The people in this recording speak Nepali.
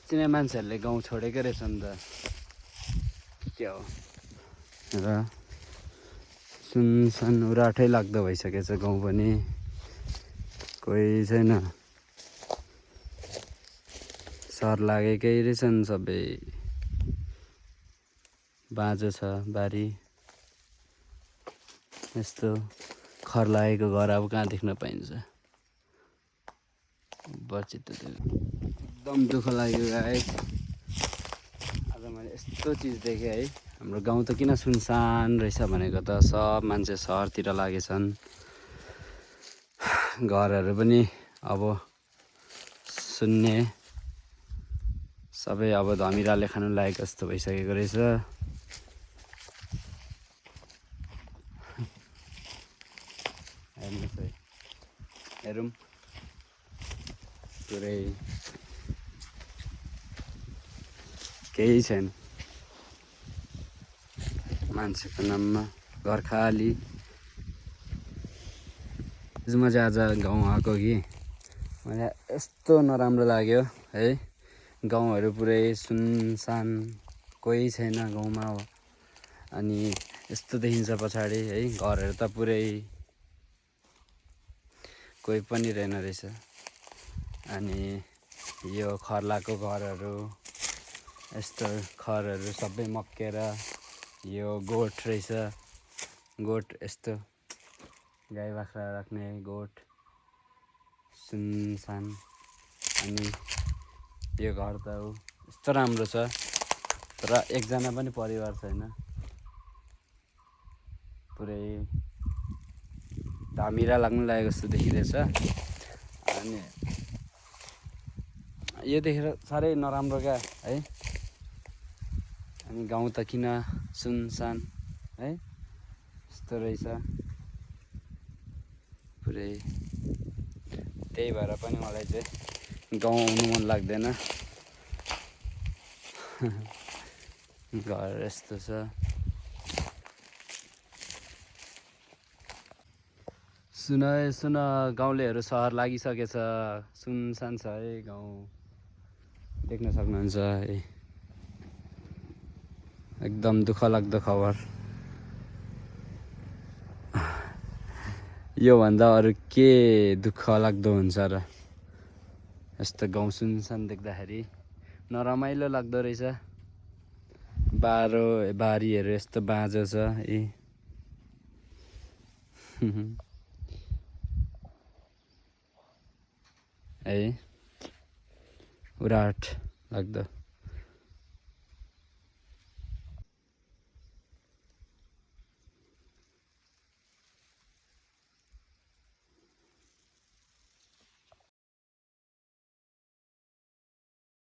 नचिने मान्छेहरूले गाउँ छोडेकै रहेछ नि त के हो र सुनसान उराठै लाग्दो भइसकेछ गाउँ पनि कोही छैन सहर लागेकै रहेछन् सबै बाँझो छ बारी यस्तो खर लागेको घर अब कहाँ देख्न पाइन्छ बचित एकदम दुःख लाग्यो गाइस आज मैले यस्तो चिज देखेँ है हाम्रो गाउँ त किन सुनसान रहेछ भनेको त सब मान्छे सहरतिर लागेछन् घरहरू पनि अब सुन्ने सबै अब धमिराले खानु लागेको जस्तो भइसकेको रहेछ हेर्नुहोस् है हेरौँ पुरै केही छैन मान्छेको नाममा घर खाली म चाहिँ आज गाउँ आएको कि मलाई यस्तो नराम्रो लाग्यो है गाउँहरू पुरै सुनसान कोही छैन गाउँमा अनि यस्तो देखिन्छ पछाडि है घरहरू त पुरै कोही पनि रहेन रहेछ अनि यो खर्लाको घरहरू यस्तो खरहरू सबै मक्केर यो गोठ रहेछ गोठ यस्तो गाई बाख्रा राख्ने गोठ सुनसान अनि यो घर त यस्तो राम्रो छ तर एकजना पनि परिवार छैन पुरै धामिरा लाग्नु लागेको जस्तो देखिँदैछ अनि यो देखेर साह्रै नराम्रो क्या है अनि गाउँ त किन सुनसान है यस्तो रहेछ पुरै त्यही भएर पनि मलाई चाहिँ गाउँ आउनु मन लाग्दैन घर यस्तो छ सुन गाउँलेहरू सहर लागिसकेछ सुनसान छ है गाउँ देख्न सक्नुहुन्छ है एकदम दुःख लाग्दो खबर योभन्दा अरू के दुःख लाग्दो हुन्छ र यस्तो गाउँ सुनसान देख्दाखेरि नरमाइलो लाग्दो रहेछ बारीहरू यस्तो बाँझो छ है उराठ लाग्दो